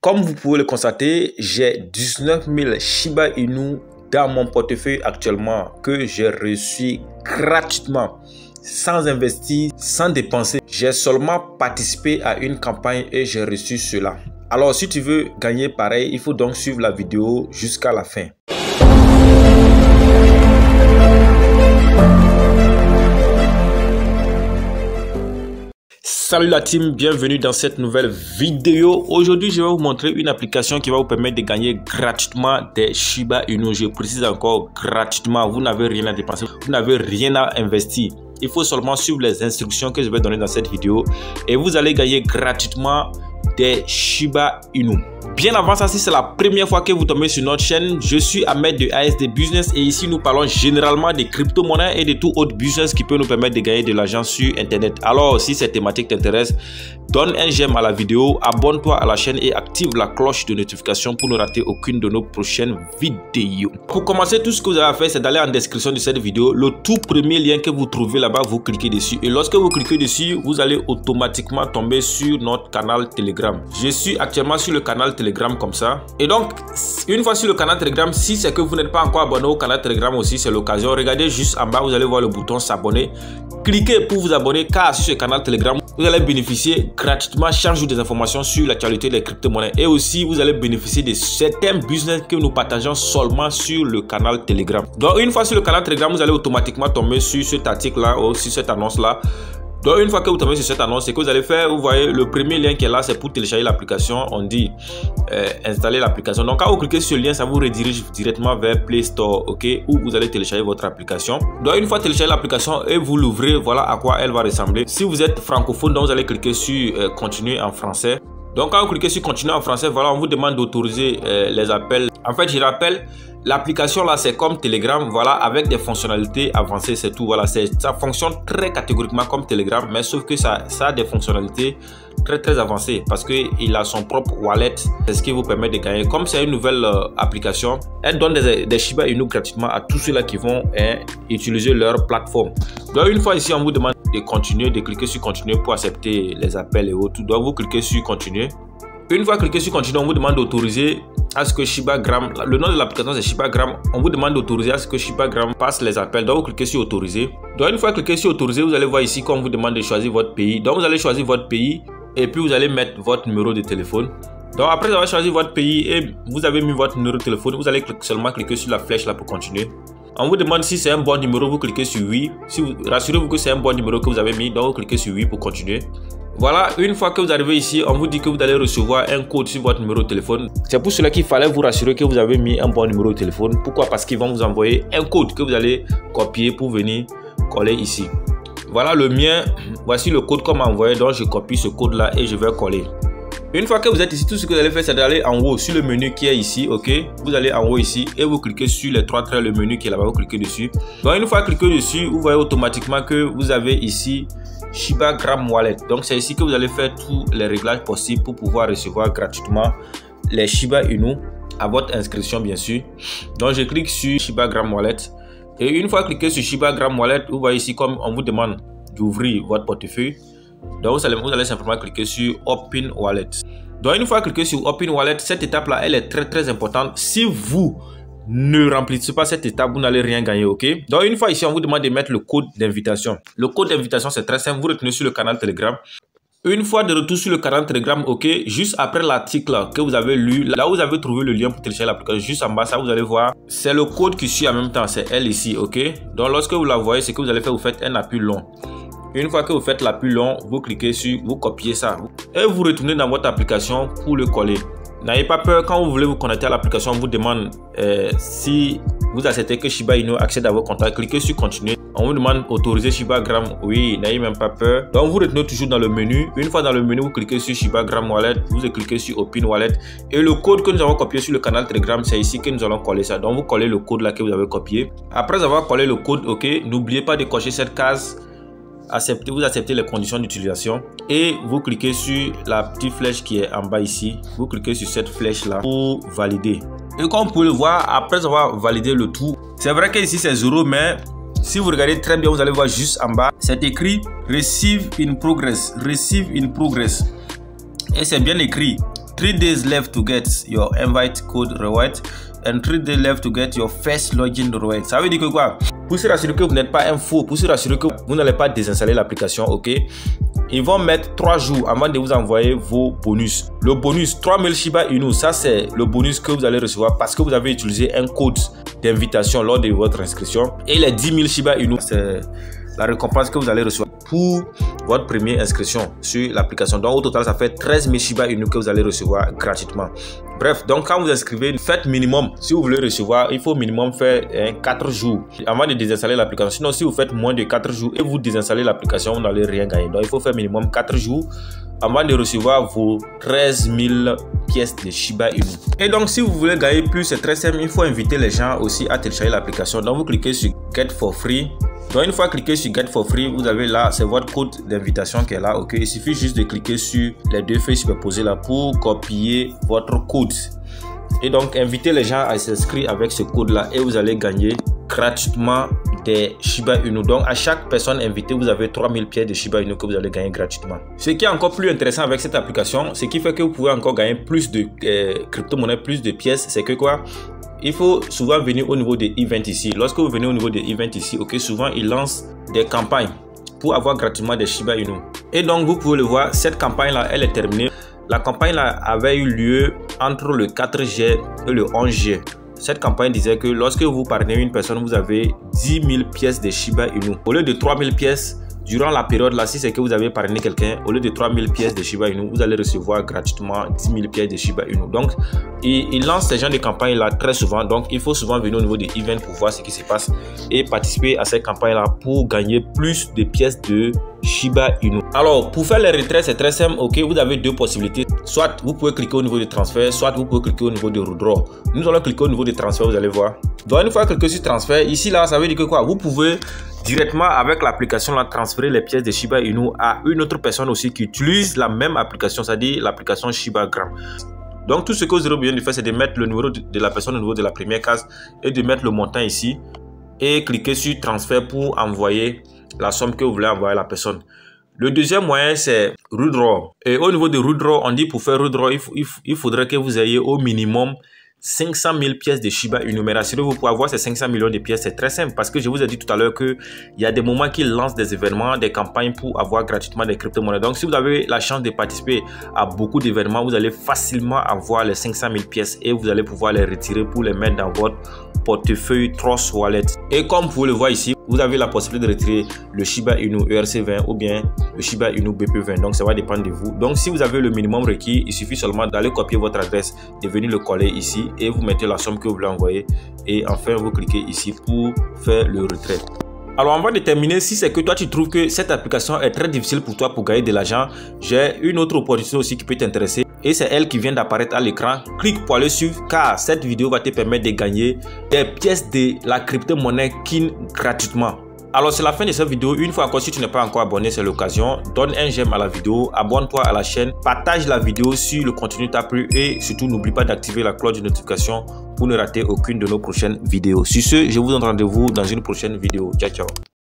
Comme vous pouvez le constater, j'ai 19 000 Shiba Inu dans mon portefeuille actuellement que j'ai reçu gratuitement, sans investir, sans dépenser. J'ai seulement participé à une campagne et j'ai reçu cela. Alors si tu veux gagner pareil, il faut donc suivre la vidéo jusqu'à la fin. Salut la team, bienvenue dans cette nouvelle vidéo. Aujourd'hui, je vais vous montrer une application qui va vous permettre de gagner gratuitement des Shiba Inu. Je précise encore gratuitement, vous n'avez rien à dépenser, vous n'avez rien à investir. Il faut seulement suivre les instructions que je vais donner dans cette vidéo et vous allez gagner gratuitement des Shiba Inu. Bien avant ça, si c'est la première fois que vous tombez sur notre chaîne, je suis Ahmed de ASD Business et ici nous parlons généralement des crypto-monnaies et de tout autre business qui peut nous permettre de gagner de l'argent sur internet. Alors si cette thématique t'intéresse, donne un j'aime à la vidéo, abonne-toi à la chaîne et active la cloche de notification pour ne rater aucune de nos prochaines vidéos. Pour commencer, tout ce que vous avez à faire, c'est d'aller en description de cette vidéo. Le tout premier lien que vous trouvez là-bas, vous cliquez dessus et lorsque vous cliquez dessus, vous allez automatiquement tomber sur notre canal Telegram. Je suis actuellement sur le canal Telegram comme ça. Et donc, une fois sur le canal Telegram, si c'est que vous n'êtes pas encore abonné au canal Telegram aussi, c'est l'occasion. Regardez juste en bas, vous allez voir le bouton s'abonner. Cliquez pour vous abonner car sur ce canal Telegram, vous allez bénéficier gratuitement chaque jour des informations sur l'actualité des crypto-monnaies. Et aussi, vous allez bénéficier de certains business que nous partageons seulement sur le canal Telegram. Donc, une fois sur le canal Telegram, vous allez automatiquement tomber sur cet article-là ou sur cette annonce-là. Donc une fois que vous tombez sur cette annonce, c'est que vous allez faire, vous voyez le premier lien qui est là, c'est pour télécharger l'application. On dit installer l'application. Donc quand vous cliquez sur le lien, ça vous redirige directement vers Play Store, ok, où vous allez télécharger votre application. Donc une fois téléchargé l'application et vous l'ouvrez, voilà à quoi elle va ressembler. Si vous êtes francophone, donc vous allez cliquer sur continuer en français. Donc quand vous cliquez sur continuer en français, voilà, on vous demande d'autoriser les appels. En fait, je rappelle, l'application là, c'est comme Telegram, voilà, avec des fonctionnalités avancées, c'est tout. Voilà, ça fonctionne très catégoriquement comme Telegram, mais sauf que ça a des fonctionnalités très avancées parce qu'il a son propre wallet. C'est ce qui vous permet de gagner. Comme c'est une nouvelle application, elle donne des Shiba Inu gratuitement à tous ceux-là qui vont utiliser leur plateforme. Donc une fois ici, on vous demande de continuer, de cliquer sur continuer pour accepter les appels et autres. Donc vous cliquez sur continuer. Une fois cliqué sur continuer, on vous demande d'autoriser à ce que ShibaGram, le nom de l'application c'est ShibaGram, on vous demande d'autoriser à ce que ShibaGram passe les appels. Donc vous cliquez sur autoriser. Donc une fois cliqué sur autoriser, vous allez voir ici qu'on vous demande de choisir votre pays. Donc vous allez choisir votre pays et puis vous allez mettre votre numéro de téléphone. Donc après avoir choisi votre pays et vous avez mis votre numéro de téléphone, vous allez seulement cliquer sur la flèche là pour continuer. On vous demande si c'est un bon numéro, vous cliquez sur oui. Si rassurez-vous que c'est un bon numéro que vous avez mis, donc vous cliquez sur oui pour continuer. Voilà, une fois que vous arrivez ici, on vous dit que vous allez recevoir un code sur votre numéro de téléphone. C'est pour cela qu'il fallait vous rassurer que vous avez mis un bon numéro de téléphone. Pourquoi? Parce qu'ils vont vous envoyer un code que vous allez copier pour venir coller ici. Voilà le mien, voici le code qu'on m'a envoyé, donc je copie ce code là et je vais coller. Une fois que vous êtes ici, tout ce que vous allez faire, c'est d'aller en haut sur le menu qui est ici, ok. Vous allez en haut ici et vous cliquez sur les trois traits, le menu qui est là-bas, vous cliquez dessus. Donc une fois cliqué dessus, vous voyez automatiquement que vous avez ici ShibaGram Wallet. Donc c'est ici que vous allez faire tous les réglages possibles pour pouvoir recevoir gratuitement les Shiba Inu à votre inscription bien sûr. Donc je clique sur ShibaGram Wallet et une fois cliqué sur ShibaGram Wallet, vous voyez ici comme on vous demande d'ouvrir votre portefeuille. Donc vous allez simplement cliquer sur Open Wallet. Donc une fois cliqué sur Open Wallet, cette étape là elle est très importante. Si vous ne remplissez pas cette étape, vous n'allez rien gagner, ok. Donc une fois ici, on vous demande de mettre le code d'invitation. Le code d'invitation c'est très simple, vous retenez sur le canal Telegram. Une fois de retour sur le canal Telegram, ok, juste après l'article que vous avez lu, là où vous avez trouvé le lien pour télécharger l'application, juste en bas, ça vous allez voir, c'est le code qui suit en même temps, c'est elle ici, ok. Donc lorsque vous la voyez, ce que vous allez faire, vous faites un appui long. Une fois que vous faites l'appui long, vous cliquez sur, vous copiez ça et vous retournez dans votre application pour le coller. N'ayez pas peur, quand vous voulez vous connecter à l'application, on vous demande si vous acceptez que Shiba Inu accède à vos contacts. Cliquez sur continuer. On vous demande autoriser ShibaGram. Oui, n'ayez même pas peur. Donc vous retenez toujours dans le menu. Une fois dans le menu, vous cliquez sur ShibaGram Wallet. Vous cliquez sur Open Wallet. Et le code que nous avons copié sur le canal Telegram, c'est ici que nous allons coller ça. Donc vous collez le code là que vous avez copié. Après avoir collé le code, ok, n'oubliez pas de cocher cette case. Vous acceptez les conditions d'utilisation et vous cliquez sur la petite flèche qui est en bas ici. Vous cliquez sur cette flèche là pour valider. Et comme vous pouvez le voir, après avoir validé le tout, c'est vrai que ici c'est 0, mais si vous regardez très bien, vous allez voir juste en bas, c'est écrit Receive in progress. Receive in progress. Et c'est bien écrit. 3 days left to get your invite code reward and 3 days left to get your first login reward. Ça veut dire que quoi? Pour se rassurer que vous n'êtes pas un faux, pour se rassurer que vous n'allez pas désinstaller l'application, ok? Ils vont mettre 3 jours avant de vous envoyer vos bonus. Le bonus 3000 Shiba Inu, ça c'est le bonus que vous allez recevoir parce que vous avez utilisé un code d'invitation lors de votre inscription. Et les 10 000 Shiba Inu, c'est la récompense que vous allez recevoir pour votre première inscription sur l'application. Donc au total, ça fait 13 000 Shiba Inu que vous allez recevoir gratuitement. Bref, donc quand vous inscrivez, faites minimum. Si vous voulez recevoir, il faut minimum faire 4 jours avant de désinstaller l'application. Sinon, si vous faites moins de 4 jours et vous désinstallez l'application, vous n'allez rien gagner. Donc il faut faire minimum 4 jours avant de recevoir vos 13 000 pièces de Shiba Inu. Et donc si vous voulez gagner plus, c'est très simple. Il faut inviter les gens aussi à télécharger l'application. Donc vous cliquez sur Get for Free. Donc une fois cliqué sur Get for Free, vous avez là, c'est votre code d'invitation qui est là, ok. Il suffit juste de cliquer sur les deux feuilles superposées là pour copier votre code. Et donc invitez les gens à s'inscrire avec ce code là et vous allez gagner gratuitement des Shiba Inu. Donc à chaque personne invitée, vous avez 3000 pièces de Shiba Inu que vous allez gagner gratuitement. Ce qui est encore plus intéressant avec cette application, ce qui fait que vous pouvez encore gagner plus de crypto-monnaies, plus de pièces, c'est que quoi? Il faut souvent venir au niveau des events ici. Lorsque vous venez au niveau des events ici, ok, souvent ils lancent des campagnes pour avoir gratuitement des Shiba Inu. Et donc vous pouvez le voir, cette campagne là, elle est terminée. La campagne là avait eu lieu entre le 4 juillet et le 11 juillet. Cette campagne disait que lorsque vous parrainez une personne, vous avez 10 000 pièces de Shiba Inu. Au lieu de 3 000 pièces, durant la période là, si c'est que vous avez parrainé quelqu'un, au lieu de 3 000 pièces de Shiba Inu, vous allez recevoir gratuitement 10 000 pièces de Shiba Inu. Donc, ils lancent ces genre de campagnes là très souvent. Donc, il faut souvent venir au niveau des events pour voir ce qui se passe et participer à ces campagnes là pour gagner plus de pièces de Shiba Inu. Alors, pour faire les retraits, c'est très simple. Ok, vous avez deux possibilités. Soit vous pouvez cliquer au niveau des transferts, soit vous pouvez cliquer au niveau de withdraw. Nous allons cliquer au niveau des transferts, vous allez voir. Donc, une fois cliqué sur transfert, ici là, ça veut dire que quoi? Vous pouvez directement avec l'application là transférer les pièces de Shiba Inu à une autre personne aussi qui utilise la même application, c'est-à-dire l'application ShibaGram. Donc tout ce que vous aurez besoin de faire, c'est de mettre le numéro de la personne au niveau de la première case et de mettre le montant ici et cliquer sur transfert pour envoyer la somme que vous voulez envoyer à la personne. Le deuxième moyen, c'est withdraw. Et au niveau de withdraw, on dit pour faire withdraw, il faudrait que vous ayez au minimum 500 000 pièces de Shiba Inu. Mais rassurez-vous, pour avoir ces 500 millions de pièces, c'est très simple parce que je vous ai dit tout à l'heure qu'il y a des moments qu'ils lancent des événements, des campagnes pour avoir gratuitement des crypto-monnaies. Donc, si vous avez la chance de participer à beaucoup d'événements, vous allez facilement avoir les 500 000 pièces et vous allez pouvoir les retirer pour les mettre dans votre portefeuille Trust Wallet. Et comme vous pouvez le voir ici, vous avez la possibilité de retirer le Shiba Inu ERC20 ou bien le Shiba Inu BP20. Donc, ça va dépendre de vous. Donc, si vous avez le minimum requis, il suffit seulement d'aller copier votre adresse, de venir le coller ici et vous mettez la somme que vous voulez envoyer. Et enfin, vous cliquez ici pour faire le retrait. Alors avant de terminer, si c'est que toi tu trouves que cette application est très difficile pour toi pour gagner de l'argent, j'ai une autre opportunité aussi qui peut t'intéresser et c'est elle qui vient d'apparaître à l'écran. Clique pour aller suivre car cette vidéo va te permettre de gagner des pièces de la crypto-monnaie KIN gratuitement. Alors c'est la fin de cette vidéo. Une fois encore, si tu n'es pas encore abonné, c'est l'occasion. Donne un j'aime à la vidéo, abonne-toi à la chaîne, partage la vidéo si le contenu t'a plu et surtout n'oublie pas d'activer la cloche de notification pour ne rater aucune de nos prochaines vidéos. Sur ce, je vous donne rendez-vous dans une prochaine vidéo. Ciao, ciao.